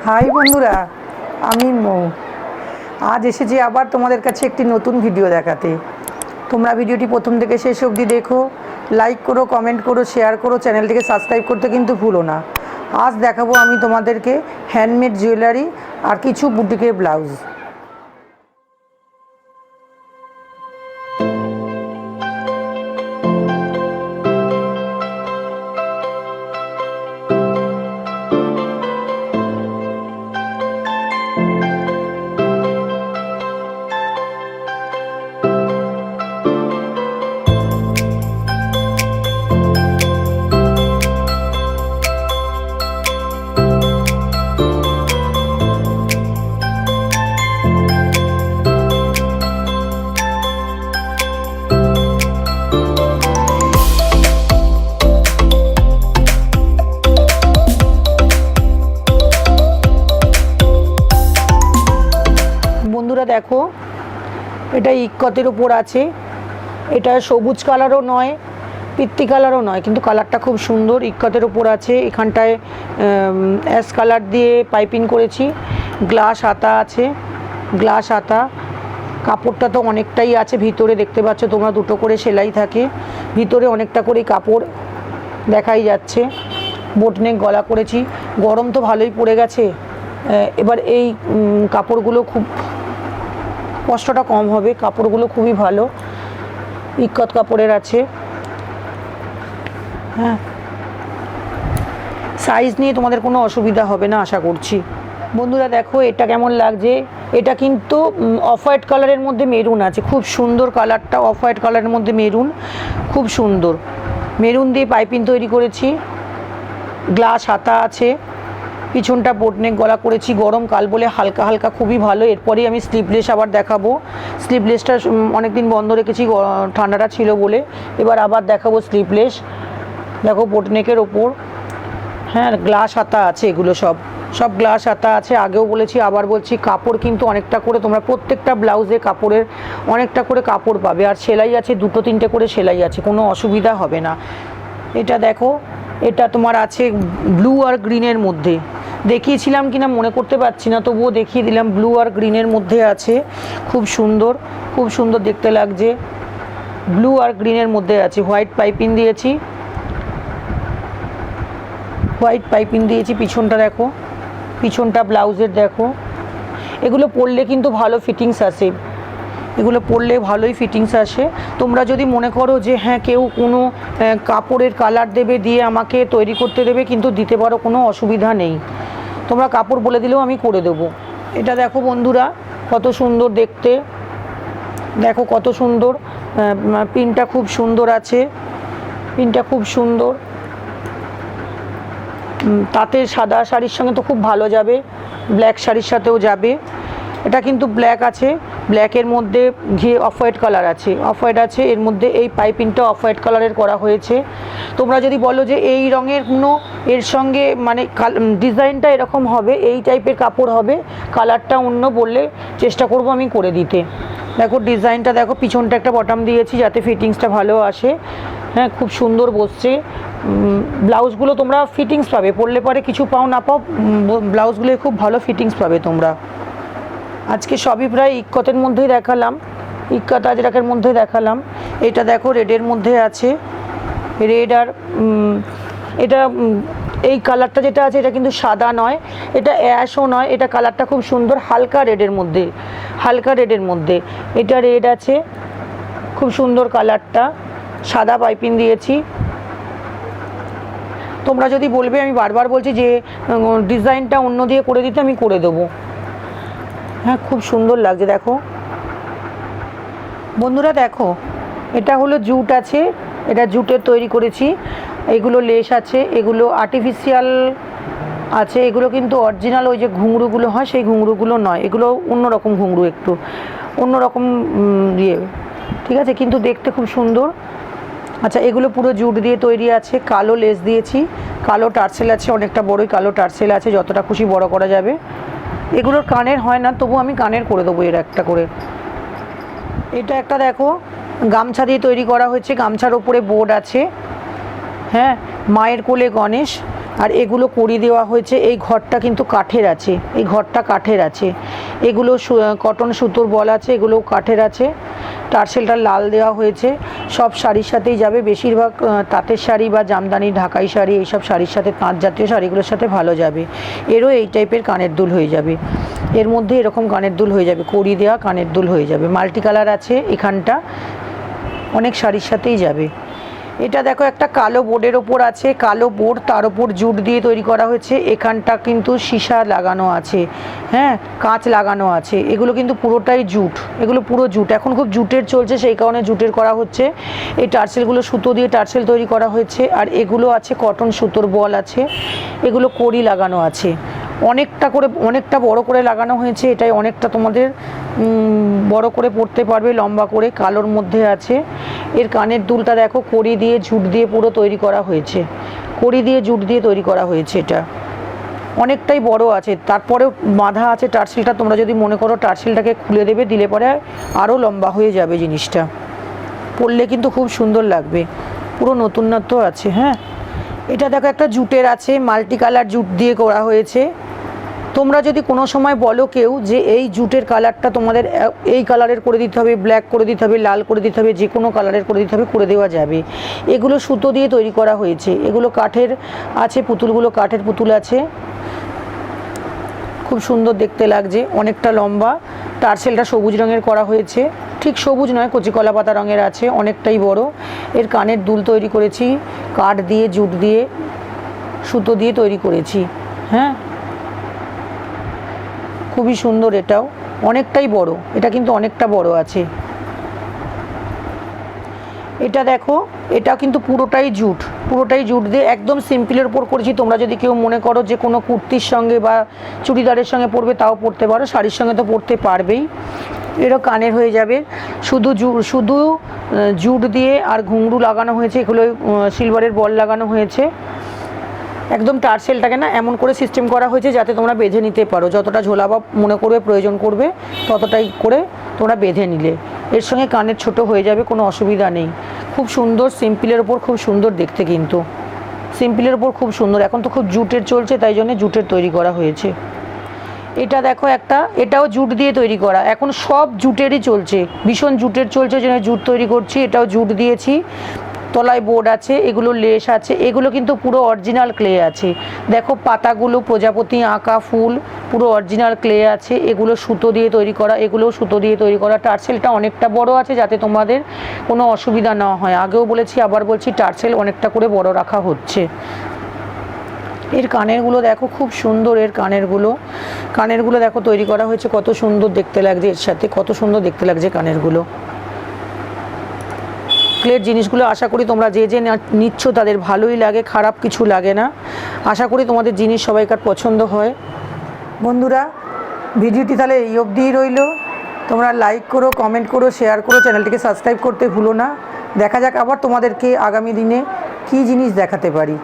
High বন্ধুরা, আমি মৌ। আজ এসেছি আবার তোমাদের কাছে একটি নতুন ভিডিও দেখাতে। তোমরা ভিডিওটি প্রথম থেকে শেষ অবধি দেখো, লাইক করো, কমেন্ট করো, শেয়ার করো, চ্যানেলটিকে সাবস্ক্রাইব করতে কিন্তু ভুলো না। আজ দেখাবো আমি তোমাদেরকে হ্যান্ডমেড জুয়েলারি আর কিছু বুটিকের ব্লাউজ। বন্ধুরা দেখো, এটা ইক্কতের উপর আছে। এটা সবুজ কালারও নয়, পিত্তি কালারও নয়, কিন্তু কালারটা খুব সুন্দর। ইক্কতের উপর আছে, এখানটায় অ্যাশ কালার দিয়ে পাইপিং করেছি। গ্লাস হাতা আছে, গ্লাস হাতা। কাপড়টা তো অনেকটাই আছে, ভিতরে দেখতে পাচ্ছ তোমরা দুটো করে সেলাই থাকে, ভিতরে অনেকটা করে কাপড় দেখাই যাচ্ছে। বোটনেক গলা করেছি। গরম তো ভালোই পড়ে গেছে, এবার এই কাপড়গুলো খুব কষ্টটা কম হবে। কাপড়গুলো খুবই ভালো, ইক্কত কাপড়ের আছে। হ্যাঁ, সাইজ নিয়ে তোমাদের কোনো অসুবিধা হবে না আশা করছি। বন্ধুরা দেখো এটা কেমন লাগছে। এটা কিন্তু অফ হোয়াইট কালারের মধ্যে মেরুন আছে, খুব সুন্দর কালারটা। অফ হোয়াইট কালারের মধ্যে মেরুন, খুব সুন্দর। মেরুন দিয়ে পাইপিং তৈরি করেছি। গ্লাস হাতা আছে, পিছনটা বোটনেক গলা করেছি। গরম কাল বলে হালকা হালকা খুবই ভালো। এরপরেই আমি স্লিভলেস আবার দেখাবো। স্লিভলেসটা অনেক দিন বন্ধ রেখেছি, ঠান্ডাটা ছিল বলে। এবার আবার দেখাবো স্লিভলেস। দেখো বোটনেকের ওপর, হ্যাঁ, গ্লাস হাতা আছে। এগুলো সব গ্লাস হাতা আছে। আগেও বলেছি, আবার বলছি, কাপড় কিন্তু অনেকটা করে তোমরা প্রত্যেকটা ব্লাউজে কাপড়ের অনেকটা করে কাপড় পাবে। আর সেলাই আছে, দুটো তিনটে করে সেলাই আছে, কোনো অসুবিধা হবে না। এটা দেখো, এটা তোমার আছে ব্লু আর গ্রিনের মধ্যে। দেখিয়েছিলাম কিনা মনে করতে পারছি না, তবুও দেখিয়ে দিলাম। ব্লু আর গ্রিনের মধ্যে আছে, খুব সুন্দর, খুব সুন্দর দেখতে লাগছে। ব্লু আর গ্রিনের মধ্যে আছে। হোয়াইট পাইপিং দিয়েছি, হোয়াইট পাইপিং দিয়েছি। পিছনটা দেখো, পিছনটা ব্লাউজের দেখো। এগুলো পরলে কিন্তু ভালো ফিটিংস আসে, এগুলো পরলে ভালোই ফিটিংস আসে। তোমরা যদি মনে করো যে হ্যাঁ কেউ কোনো কাপড়ের কালার দেবে, দিয়ে আমাকে তৈরি করতে দেবে, কিন্তু দিতে পারো, কোনো অসুবিধা নেই। তোমরা কাপড় বলে দিলেও আমি করে দেবো। এটা দেখো বন্ধুরা, কত সুন্দর দেখতে। দেখো কত সুন্দর, পিনটা খুব সুন্দর আছে, পিনটা খুব সুন্দর। তাতে সাদা শাড়ির সঙ্গে তো খুব ভালো যাবে, ব্ল্যাক শাড়ির সাথেও যাবে। এটা কিন্তু ব্ল্যাক আছে, ব্ল্যাকের মধ্যে ঘিয়ে অফ হোয়াইট কালার আছে, অফ হোয়াইট আছে। এর মধ্যে এই পাইপিংটা অফ হোয়াইট কালারের করা হয়েছে। তোমরা যদি বলো যে এই রঙের কোনো এর সঙ্গে মানে ডিজাইনটা এরকম হবে, এই টাইপের কাপড় হবে, কালারটা অন্য, বললে চেষ্টা করব আমি করে দিতে। দেখো ডিজাইনটা দেখো, পিছনটা একটা বটম দিয়েছি যাতে ফিটিংসটা ভালো আসে। হ্যাঁ, খুব সুন্দর বসছে। ব্লাউজগুলো তোমরা ফিটিংস পাবে, পরলে পরে কিছু পাও না পাও, ব্লাউজগুলো খুব ভালো ফিটিংস পাবে তোমরা। আজকে সবই প্রায় ইক্কতের মধ্যেই দেখালাম, ইক্কত আজরাকের মধ্যে দেখালাম। এটা দেখো রেডের মধ্যে আছে, রেড আর এটা এই কালারটা যেটা আছে এটা কিন্তু সাদা নয়, এটা অ্যাশও নয়, এটা কালারটা খুব সুন্দর, হালকা রেডের মধ্যে, হালকা রেডের মধ্যে। এটা রেড আছে, খুব সুন্দর কালারটা। সাদা পাইপিং দিয়েছি। তোমরা যদি বলবে, আমি বারবার বলছি যে ডিজাইনটা অন্য দিয়ে করে দিতে, আমি করে দেবো। হ্যাঁ, খুব সুন্দর লাগছে। দেখো বন্ধুরা দেখো, এটা হলো জুট আছে, এটা জুটের তৈরি করেছি। এগুলো লেস আছে, এগুলো আর্টিফিশিয়াল আছে, এগুলো কিন্তু অরিজিনাল ওই যে ঘুঙরুগুলো হয় সেই ঘুঙরুগুলো নয়, এগুলো অন্যরকম ঘুঙরু, একটু অন্যরকম ইয়ে, ঠিক আছে, কিন্তু দেখতে খুব সুন্দর। আচ্ছা, এগুলো পুরো জুট দিয়ে তৈরি আছে। কালো লেস দিয়েছি, কালো টার্সেল আছে, অনেকটা বড়ই কালো টার্সেল আছে, যতটা খুশি বড় করা যাবে। এগুলোর কানের হয় না, তবু আমি কানের করে দেবো এর একটা করে। এটা একটা দেখো, গামছা দিয়ে তৈরি করা হয়েছে। গামছার ওপরে বোর্ড আছে, হ্যাঁ, মায়ের কোলে গণেশ, আর এগুলো কড়ি দেওয়া হয়েছে। এই ঘরটা কিন্তু কাঠের আছে, এই ঘরটা কাঠের আছে। এগুলো কটন সুতোর বল আছে, এগুলো কাঠের আছে। টার্সেলটা লাল দেওয়া হয়েছে। সব শাড়ির সাথেই যাবে, বেশিরভাগ তাঁতের শাড়ি বা জামদানি ঢাকাই শাড়ি এইসব শাড়ির সাথে, তাঁত জাতীয় শাড়িগুলোর সাথে ভালো যাবে। এরও এই টাইপের কানের দুল হয়ে যাবে, এর মধ্যে এরকম কানের দুল হয়ে যাবে, কড়ি দেওয়া কানের দুল হয়ে যাবে। মাল্টি কালার আছে এখানটা, অনেক শাড়ির সাথেই যাবে। এটা দেখো একটা কালো বোর্ডের ওপর আছে, কালো বোর্ড, তার ওপর জুট দিয়ে তৈরি করা হয়েছে। এখানটা কিন্তু সীসা লাগানো আছে, হ্যাঁ, কাঁচ লাগানো আছে। এগুলো কিন্তু পুরোটাই জুট, এগুলো পুরো জুট। এখন খুব জুটের চলছে, সেই কারণে জুটের করা হচ্ছে। এই টার্সেলগুলো সুতো দিয়ে টার্সেল তৈরি করা হয়েছে। আর এগুলো আছে কটন সুতোর বল আছে, এগুলো কড়ি লাগানো আছে। অনেকটা করে, অনেকটা বড় করে লাগানো হয়েছে। এটাই অনেকটা তোমাদের বড় করে পরতে পারবে, লম্বা করে, কালোর মধ্যে আছে। এর কানের দুলটা দেখো কড়ি দিয়ে জুট দিয়ে পুরো তৈরি করা হয়েছে, কড়ি দিয়ে জুট দিয়ে তৈরি করা হয়েছে। এটা অনেকটাই বড় আছে, তারপরেও বাঁধা আছে টার্সেলটা। তোমরা যদি মনে করো টার্সেলটাকে খুলে দেবে, দিলে পরে আরও লম্বা হয়ে যাবে জিনিসটা, পরলে কিন্তু খুব সুন্দর লাগবে, পুরো নতুনত্ব আছে। হ্যাঁ, এটা দেখো একটা জুটের আছে, মাল্টি কালার জুট দিয়ে করা হয়েছে। তোমরা যদি কোনো সময় বলো কেউ যে এই জুটের কালারটা তোমাদের এই কালারের করে দিতে হবে, ব্ল্যাক করে দিতে হবে, লাল করে দিতে হবে, যে কোনো কালারের করে দিতে হবে, করে দেওয়া যাবে। এগুলো সুতো দিয়ে তৈরি করা হয়েছে, এগুলো কাঠের আছে, পুতুলগুলো কাঠের পুতুল আছে, খুব সুন্দর দেখতে লাগছে, অনেকটা লম্বা। টার্সেলটা সবুজ রঙের করা হয়েছে, ঠিক সবুজ নয়, কচি কলা পাতা রঙের আছে, অনেকটাই বড়। এর কানের দুল তৈরি করেছি কাঠ দিয়ে, জুট দিয়ে, সুতো দিয়ে তৈরি করেছি। হ্যাঁ, খুবই সুন্দর, এটাও অনেকটাই বড়, এটা কিন্তু অনেকটা বড় আছে। এটা দেখো, এটা কিন্তু পুরোটাই জুট, পুরোটাই জুট দিয়ে একদম সিম্পলের উপর করেছি। তোমরা যদি কেউ মনে করো যে কোনো কুর্তির সঙ্গে বা চুড়িদারের সঙ্গে পরবে, তাও পরতে পারো, শাড়ির সঙ্গে তো পরতে পারবেই। এরও কানের হয়ে যাবে, শুধু জুট দিয়ে আর ঘুঙরু লাগানো হয়েছে, এগুলো সিলভারের বল লাগানো হয়েছে। একদম টার্সেলটাকে না এমন করে সিস্টেম করা হয়েছে যাতে তোমরা বেঁধে নিতে পারো, যতটা ঝোলা বা মনে করবে প্রয়োজন করবে ততটাই করে তোমরা বেঁধে নিলে। এর সঙ্গে কানের ছোট হয়ে যাবে, কোনো অসুবিধা নেই। খুব সুন্দর, সিম্পলের ওপর খুব সুন্দর দেখতে, কিন্তু সিম্পলের ওপর খুব সুন্দর। এখন তো খুব জুটের চলছে, তাই জন্য জুটের তৈরি করা হয়েছে। এটা দেখো একটা, এটাও জুট দিয়ে তৈরি করা, এখন সব জুটেরই চলছে, ভীষণ জুটের চলছে, জন্য জুট তৈরি করছি। এটাও জুট দিয়েছি, তলায় বোর্ড আছে, এগুলো লেস আছে, এগুলো কিন্তু পুরো অরিজিনাল ক্লে আছে। দেখো পাতাগুলো প্রজাপতি আঁকা, ফুল, পুরো অরিজিনাল ক্লে আছে। এগুলো সুতো দিয়ে তৈরি করা, এগুলোও সুতো দিয়ে তৈরি করা। টার্সেলটা অনেকটা বড় আছে যাতে তোমাদের কোনো অসুবিধা না হয়। আগেও বলেছি, আবার বলছি, টার্সেল অনেকটা করে বড় রাখা হচ্ছে। এর কানেরগুলো দেখো খুব সুন্দর, এর কানেরগুলো দেখো তৈরি করা হয়েছে, কত সুন্দর দেখতে লাগছে, এর সাথে কত সুন্দর দেখতে লাগছে কানেরগুলো। ক্লের জিনিসগুলো আশা করি তোমরা যে যে নিচ্ছ তাদের ভালোই লাগে, খারাপ কিছু লাগে না। আশা করি তোমাদের জিনিস সবাইকার পছন্দ হয়। বন্ধুরা, ভিডিওটি তাহলে এই অবধিই রইল। তোমরা লাইক করো, কমেন্ট করো, শেয়ার করো, চ্যানেলটিকে সাবস্ক্রাইব করতে ভুলো না। দেখা যাক আবার তোমাদেরকে আগামী দিনে কী জিনিস দেখাতে পারি।